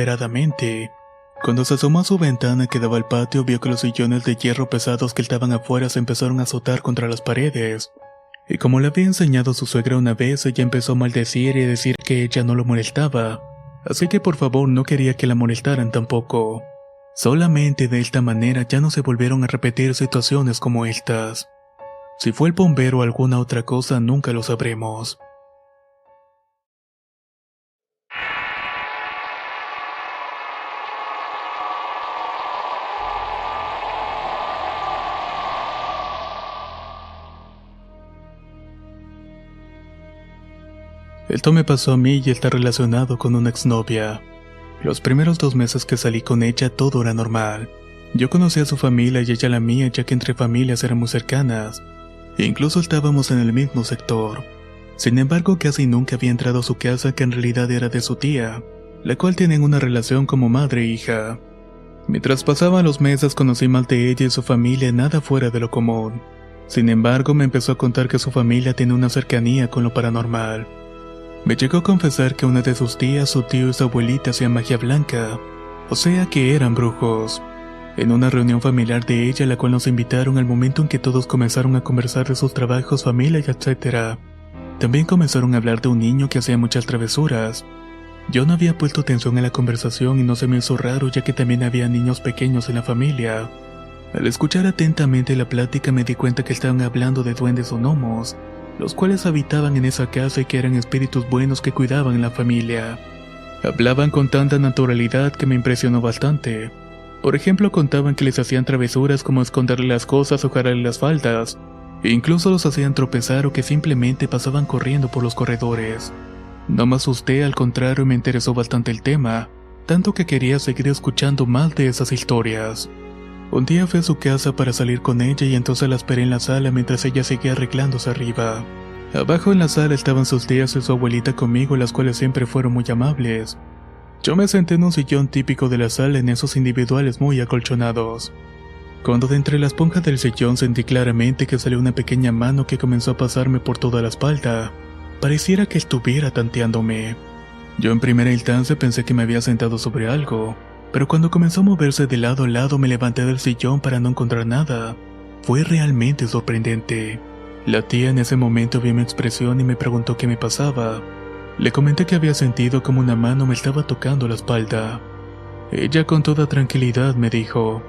desesperadamente. Cuando se asomó a su ventana que daba al patio, vio que los sillones de hierro pesados que estaban afuera se empezaron a azotar contra las paredes. Y como le había enseñado su suegra una vez, ella empezó a maldecir y a decir que ella no lo molestaba, así que por favor no quería que la molestaran tampoco. Solamente de esta manera ya no se volvieron a repetir situaciones como estas. Si fue el bombero o alguna otra cosa, nunca lo sabremos. Esto me pasó a mí y está relacionado con una exnovia. Los primeros 2 meses que salí con ella todo era normal. Yo conocí a su familia y ella la mía, ya que entre familias eran muy cercanas. E incluso estábamos en el mismo sector. Sin embargo, casi nunca había entrado a su casa, que en realidad era de su tía, la cual tienen una relación como madre e hija. Mientras pasaban los meses conocí más de ella y su familia, nada fuera de lo común. Sin embargo, me empezó a contar que su familia tiene una cercanía con lo paranormal. Me llegó a confesar que una de sus tías, su tío y su abuelita hacían magia blanca, o sea que eran brujos. En una reunión familiar de ella, la cual nos invitaron, al momento en que todos comenzaron a conversar de sus trabajos, familia y etc., también comenzaron a hablar de un niño que hacía muchas travesuras. Yo no había puesto atención a la conversación y no se me hizo raro, ya que también había niños pequeños en la familia. Al escuchar atentamente la plática me di cuenta que estaban hablando de duendes o gnomos, los cuales habitaban en esa casa y que eran espíritus buenos que cuidaban la familia. Hablaban con tanta naturalidad que me impresionó bastante. Por ejemplo, contaban que les hacían travesuras como esconderle las cosas o jalarle las faldas, e incluso los hacían tropezar o que simplemente pasaban corriendo por los corredores. No me asusté, al contrario me interesó bastante el tema, tanto que quería seguir escuchando más de esas historias. Un día fui a su casa para salir con ella y entonces la esperé en la sala mientras ella seguía arreglándose arriba. Abajo en la sala estaban sus tías y su abuelita conmigo, las cuales siempre fueron muy amables. Yo me senté en un sillón típico de la sala, en esos individuales muy acolchonados. Cuando de entre la esponja del sillón sentí claramente que salió una pequeña mano que comenzó a pasarme por toda la espalda. Pareciera que estuviera tanteándome. Yo en primera instancia pensé que me había sentado sobre algo, pero cuando comenzó a moverse de lado a lado me levanté del sillón para no encontrar nada. Fue realmente sorprendente. La tía en ese momento vio mi expresión y me preguntó qué me pasaba. Le comenté que había sentido como una mano me estaba tocando la espalda. Ella con toda tranquilidad me dijo: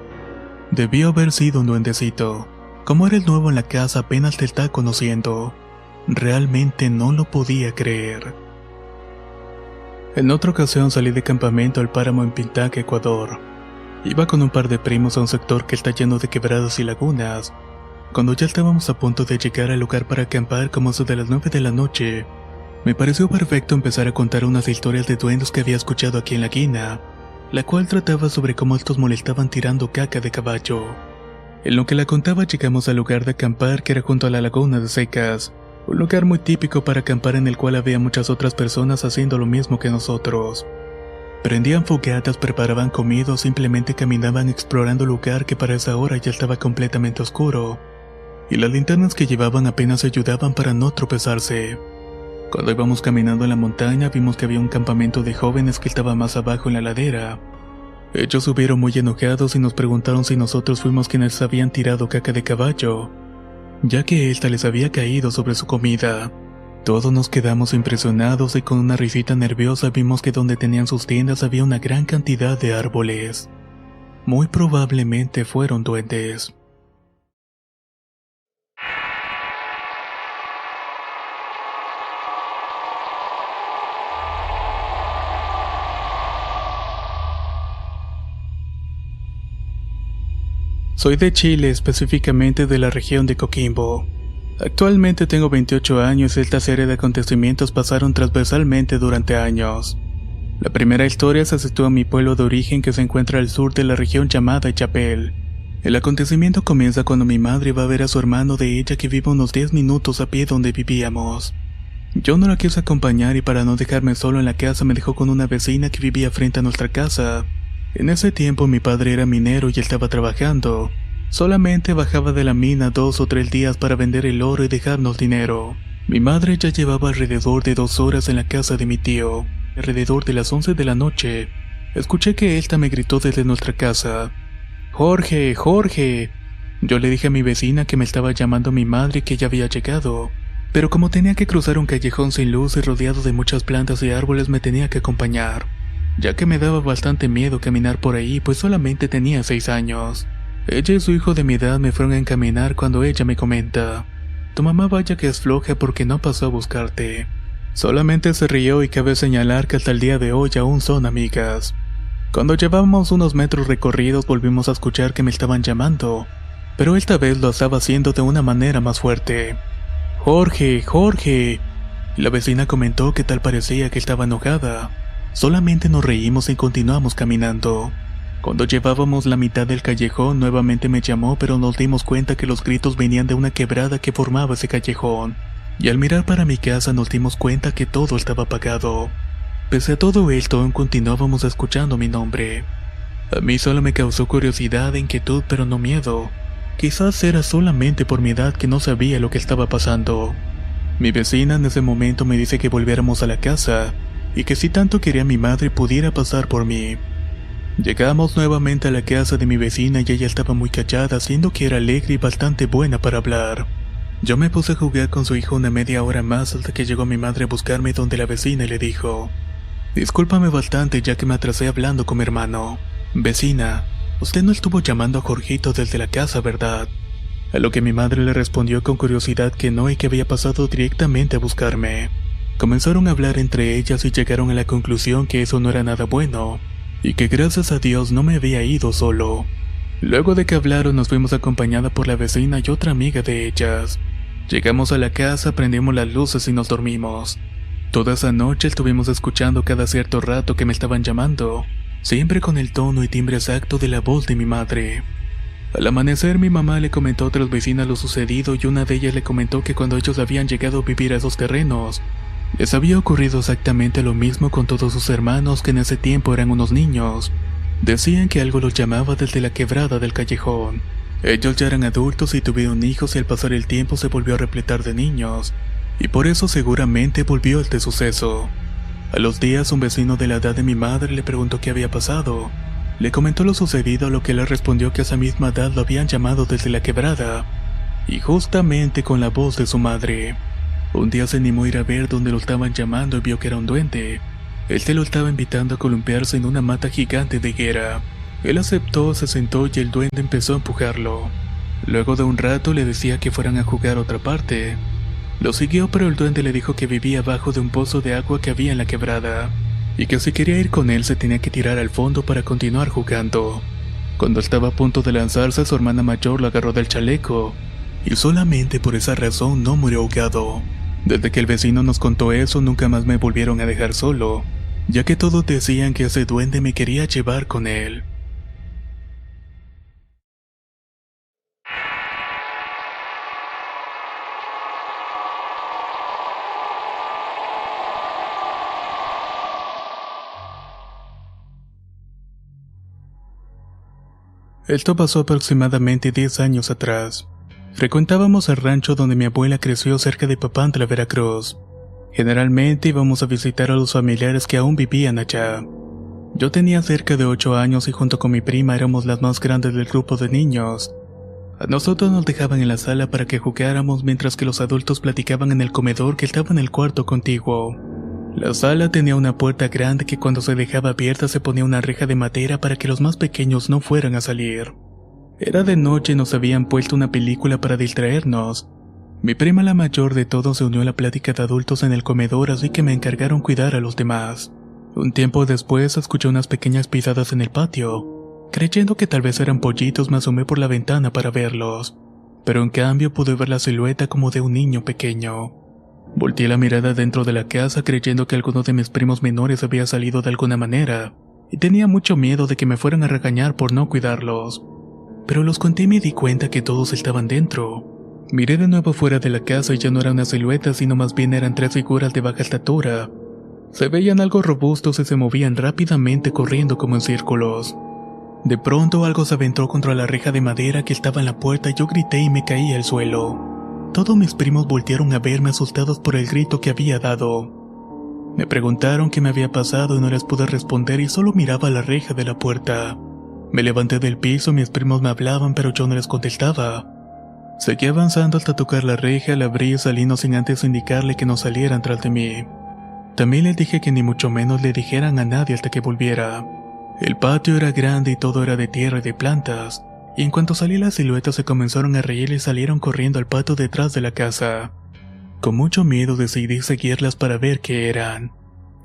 debió haber sido un duendecito. Como era el nuevo en la casa, apenas te está conociendo. Realmente no lo podía creer. En otra ocasión salí de campamento al páramo en Pintaque, Ecuador. Iba con un par de primos a un sector que está lleno de quebradas y lagunas. Cuando ya estábamos a punto de llegar al lugar para acampar, como eso de las 9 de la noche, me pareció perfecto empezar a contar unas historias de duendes que había escuchado aquí en la Guina, la cual trataba sobre cómo estos molestaban tirando caca de caballo. En lo que la contaba llegamos al lugar de acampar, que era junto a la laguna de Secas, un lugar muy típico para acampar en el cual había muchas otras personas haciendo lo mismo que nosotros. Prendían fogatas, preparaban comida o simplemente caminaban explorando el lugar, que para esa hora ya estaba completamente oscuro, y las linternas que llevaban apenas ayudaban para no tropezarse. Cuando íbamos caminando en la montaña vimos que había un campamento de jóvenes que estaba más abajo en la ladera. Ellos subieron muy enojados y nos preguntaron si nosotros fuimos quienes habían tirado caca de caballo, ya que ésta les había caído sobre su comida. Todos nos quedamos impresionados y con una risita nerviosa vimos que donde tenían sus tiendas había una gran cantidad de árboles. Muy probablemente fueron duendes. Soy de Chile, específicamente de la región de Coquimbo. Actualmente tengo 28 años y esta serie de acontecimientos pasaron transversalmente durante años. La primera historia se sitúa en mi pueblo de origen, que se encuentra al sur de la región llamada Chapel. El acontecimiento comienza cuando mi madre va a ver a su hermano de ella, que vive unos 10 minutos a pie donde vivíamos. Yo no la quise acompañar y para no dejarme solo en la casa me dejó con una vecina que vivía frente a nuestra casa. En ese tiempo mi padre era minero y estaba trabajando. Solamente bajaba de la mina 2 o 3 días para vender el oro y dejarnos dinero. Mi madre ya llevaba alrededor de 2 horas en la casa de mi tío. Alrededor de las 11 de la noche, Escuché que Elta me gritó desde nuestra casa: «¡Jorge, Jorge!». Yo le dije a mi vecina que me estaba llamando mi madre y que ya había llegado, pero como tenía que cruzar un callejón sin luz y rodeado de muchas plantas y árboles me tenía que acompañar, ya que me daba bastante miedo caminar por ahí pues solamente tenía 6 años. Ella y su hijo de mi edad me fueron a encaminar cuando ella me comenta: «Tu mamá vaya que es floja porque no pasó a buscarte». Solamente se rió y cabe señalar que hasta el día de hoy aún son amigas. Cuando llevábamos unos metros recorridos volvimos a escuchar que me estaban llamando, pero esta vez lo estaba haciendo de una manera más fuerte. «Jorge, Jorge». La vecina comentó que tal parecía que estaba enojada. Solamente nos reímos y continuamos caminando. Cuando llevábamos la mitad del callejón nuevamente me llamó, pero nos dimos cuenta que los gritos venían de una quebrada que formaba ese callejón. Y al mirar para mi casa nos dimos cuenta que todo estaba apagado. Pese a todo esto, aún continuábamos escuchando mi nombre. A mí solo me causó curiosidad e inquietud, pero no miedo. Quizás era solamente por mi edad que no sabía lo que estaba pasando. Mi vecina en ese momento me dice que volviéramos a la casa, y que si tanto quería mi madre pudiera pasar por mí. Llegamos nuevamente a la casa de mi vecina y ella estaba muy callada, siendo que era alegre y bastante buena para hablar. Yo me puse a jugar con su hijo una media hora más hasta que llegó mi madre a buscarme donde la vecina y le dijo: «Discúlpame bastante ya que me atrasé hablando con mi hermano. Vecina, usted no estuvo llamando a Jorgito desde la casa, ¿verdad?». A lo que mi madre le respondió con curiosidad que no y que había pasado directamente a buscarme. Comenzaron a hablar entre ellas y llegaron a la conclusión que eso no era nada bueno, y que gracias a Dios no me había ido solo. Luego de que hablaron nos fuimos acompañada por la vecina y otra amiga de ellas. Llegamos a la casa, prendimos las luces y nos dormimos. Toda esa noche estuvimos escuchando cada cierto rato que me estaban llamando, siempre con el tono y timbre exacto de la voz de mi madre. Al amanecer mi mamá le comentó a otras vecinas lo sucedido y una de ellas le comentó que cuando ellos habían llegado a vivir a esos terrenos, les había ocurrido exactamente lo mismo con todos sus hermanos que en ese tiempo eran unos niños. Decían que algo los llamaba desde la quebrada del callejón. Ellos ya eran adultos y tuvieron hijos y al pasar el tiempo se volvió a repletar de niños, y por eso seguramente volvió este suceso. A los días un vecino de la edad de mi madre le preguntó qué había pasado. Le comentó lo sucedido, a lo que le respondió que a esa misma edad lo habían llamado desde la quebrada, y justamente con la voz de su madre. Un día se animó a ir a ver dónde lo estaban llamando y vio que era un duende. Este lo estaba invitando a columpiarse en una mata gigante de higuera. Él aceptó, se sentó y el duende empezó a empujarlo. Luego de un rato le decía que fueran a jugar a otra parte. Lo siguió, pero el duende le dijo que vivía abajo de un pozo de agua que había en la quebrada, y que si quería ir con él se tenía que tirar al fondo para continuar jugando. Cuando estaba a punto de lanzarse, su hermana mayor lo agarró del chaleco, y solamente por esa razón no murió ahogado. Desde que el vecino nos contó eso, nunca más me volvieron a dejar solo, ya que todos decían que ese duende me quería llevar con él. Esto pasó aproximadamente 10 años atrás. Frecuentábamos el rancho donde mi abuela creció cerca de Papantla, Veracruz. Generalmente íbamos a visitar a los familiares que aún vivían allá. Yo tenía cerca de 8 años y junto con mi prima éramos las más grandes del grupo de niños. A nosotros nos dejaban en la sala para que jugáramos mientras que los adultos platicaban en el comedor que estaba en el cuarto contiguo. La sala tenía una puerta grande que cuando se dejaba abierta se ponía una reja de madera para que los más pequeños no fueran a salir. Era de noche y nos habían puesto una película para distraernos. Mi prima, la mayor de todos, se unió a la plática de adultos en el comedor, así que me encargaron cuidar a los demás. Un tiempo después escuché unas pequeñas pisadas en el patio. Creyendo que tal vez eran pollitos, me asomé por la ventana para verlos, pero en cambio pude ver la silueta como de un niño pequeño. Volteé la mirada dentro de la casa creyendo que alguno de mis primos menores había salido de alguna manera, y tenía mucho miedo de que me fueran a regañar por no cuidarlos. Pero los conté y me di cuenta que todos estaban dentro. Miré de nuevo fuera de la casa y ya no era una silueta, sino más bien eran 3 figuras de baja estatura. Se veían algo robustos y se movían rápidamente corriendo como en círculos. De pronto algo se aventó contra la reja de madera que estaba en la puerta y yo grité y me caí al suelo. Todos mis primos voltearon a verme asustados por el grito que había dado. Me preguntaron qué me había pasado y no les pude responder y solo miraba la reja de la puerta. Me levanté del piso, mis primos me hablaban pero yo no les contestaba. Seguí avanzando hasta tocar la reja, la abrí y salí no sin antes indicarle que no salieran tras de mí. También les dije que ni mucho menos le dijeran a nadie hasta que volviera. El patio era grande y todo era de tierra y de plantas, y en cuanto salí las siluetas se comenzaron a reír y salieron corriendo al patio detrás de la casa. Con mucho miedo decidí seguirlas para ver qué eran.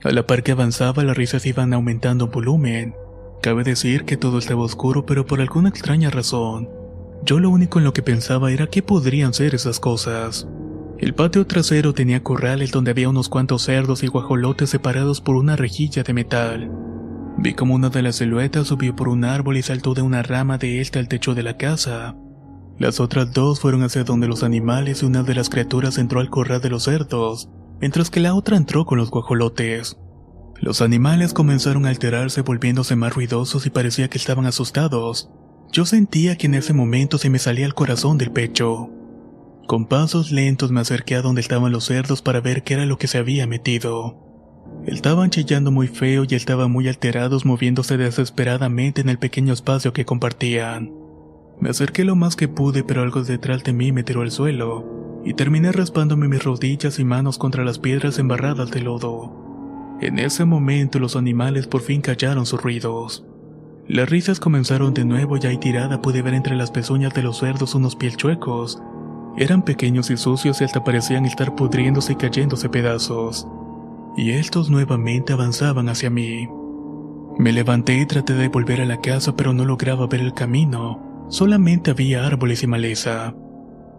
A la par que avanzaba, las risas iban aumentando en volumen. Cabe decir que todo estaba oscuro, pero por alguna extraña razón, yo lo único en lo que pensaba era qué podrían ser esas cosas. El patio trasero tenía corrales donde había unos cuantos cerdos y guajolotes separados por una rejilla de metal. Vi como una de las siluetas subió por un árbol y saltó de una rama de este al techo de la casa. Las otras dos fueron hacia donde los animales y una de las criaturas entró al corral de los cerdos, mientras que la otra entró con los guajolotes. Los animales comenzaron a alterarse volviéndose más ruidosos y parecía que estaban asustados. Yo sentía que en ese momento se me salía el corazón del pecho. Con pasos lentos me acerqué a donde estaban los cerdos para ver qué era lo que se había metido. Estaban chillando muy feo y estaban muy alterados, moviéndose desesperadamente en el pequeño espacio que compartían. Me acerqué lo más que pude, pero algo detrás de mí me tiró al suelo, y terminé raspándome mis rodillas y manos contra las piedras embarradas de lodo. En ese momento los animales por fin callaron sus ruidos. Las risas comenzaron de nuevo y ahí tirada pude ver entre las pezuñas de los cerdos unos pies chuecos. Eran pequeños y sucios y hasta parecían estar pudriéndose y cayéndose pedazos. Y estos nuevamente avanzaban hacia mí. Me levanté y traté de volver a la casa, pero no lograba ver el camino. Solamente había árboles y maleza.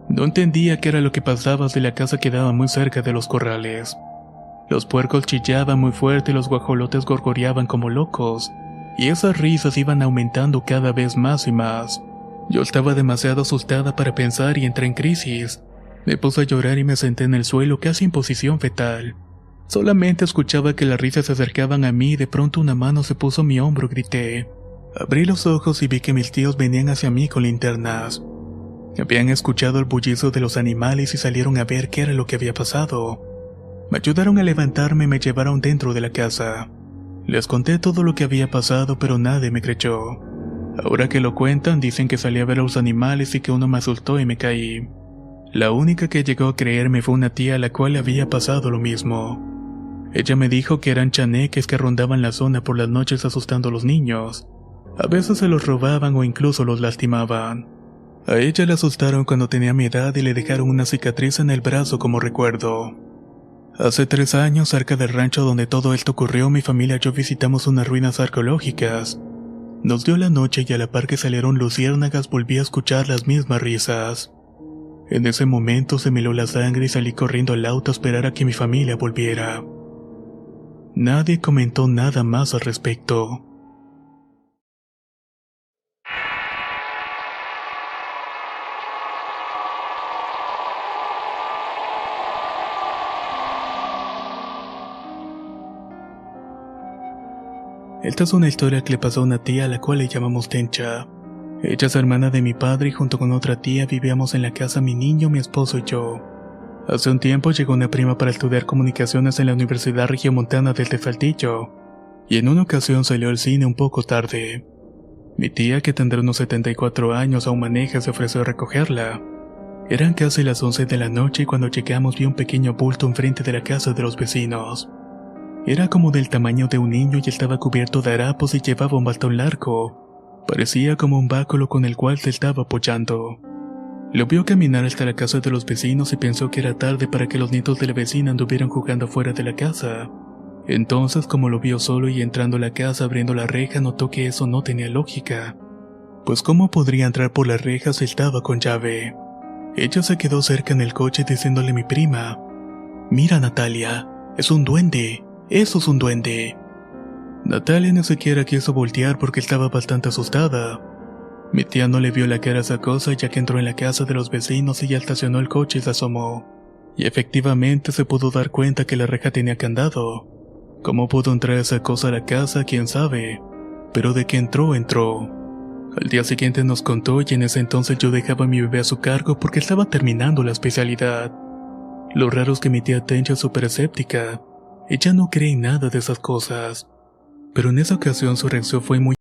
No entendía qué era lo que pasaba si la casa quedaba muy cerca de los corrales. Los puercos chillaban muy fuerte y los guajolotes gorgoreaban como locos, y esas risas iban aumentando cada vez más y más. Yo estaba demasiado asustada para pensar y entré en crisis. Me puse a llorar y me senté en el suelo casi en posición fetal. Solamente escuchaba que las risas se acercaban a mí y de pronto una mano se puso en mi hombro y grité. Abrí los ojos y vi que mis tíos venían hacia mí con linternas. Habían escuchado el bullicio de los animales y salieron a ver qué era lo que había pasado. Me ayudaron a levantarme y me llevaron dentro de la casa. Les conté todo lo que había pasado, pero nadie me creyó. Ahora que lo cuentan, dicen que salí a ver a los animales y que uno me asustó y me caí. La única que llegó a creerme fue una tía a la cual le había pasado lo mismo. Ella me dijo que eran chaneques que rondaban la zona por las noches asustando a los niños. A veces se los robaban o incluso los lastimaban. A ella la asustaron cuando tenía mi edad y le dejaron una cicatriz en el brazo como recuerdo. Hace 3 años, cerca del rancho donde todo esto ocurrió, mi familia y yo visitamos unas ruinas arqueológicas. Nos dio la noche y a la par que salieron luciérnagas volví a escuchar las mismas risas. En ese momento se me heló la sangre y salí corriendo al auto a esperar a que mi familia volviera. Nadie comentó nada más al respecto. Esta es una historia que le pasó a una tía a la cual le llamamos Tencha. Ella es hermana de mi padre y junto con otra tía vivíamos en la casa mi niño, mi esposo y yo. Hace un tiempo llegó una prima para estudiar comunicaciones en la Universidad Regiomontana del Saltillo, y en una ocasión salió al cine un poco tarde. Mi tía, que tendrá unos 74 años, aún maneja, se ofreció a recogerla. Eran casi las 11 de la noche y cuando llegamos vi un pequeño bulto enfrente de la casa de los vecinos. Era como del tamaño de un niño y estaba cubierto de harapos y llevaba un bastón largo. Parecía como un báculo con el cual se estaba apoyando. Lo vio caminar hasta la casa de los vecinos y pensó que era tarde para que los nietos de la vecina anduvieran jugando fuera de la casa. Entonces, como lo vio solo y entrando a la casa abriendo la reja, notó que eso no tenía lógica. Pues ¿cómo podría entrar por la reja si estaba con llave? Ella se quedó cerca en el coche diciéndole a mi prima: «Mira, Natalia, es un duende. Eso es un duende». Natalia ni siquiera quiso voltear porque estaba bastante asustada. Mi tía no le vio la cara a esa cosa ya que entró en la casa de los vecinos y ya estacionó el coche y se asomó. Y efectivamente se pudo dar cuenta que la reja tenía candado. ¿Cómo pudo entrar esa cosa a la casa? Quién sabe. Pero de que entró, entró. Al día siguiente nos contó y en ese entonces yo dejaba a mi bebé a su cargo porque estaba terminando la especialidad. Lo raro es que mi tía Tencha es súper escéptica. Ella no cree en nada de esas cosas. Pero en esa ocasión su reacción fue muy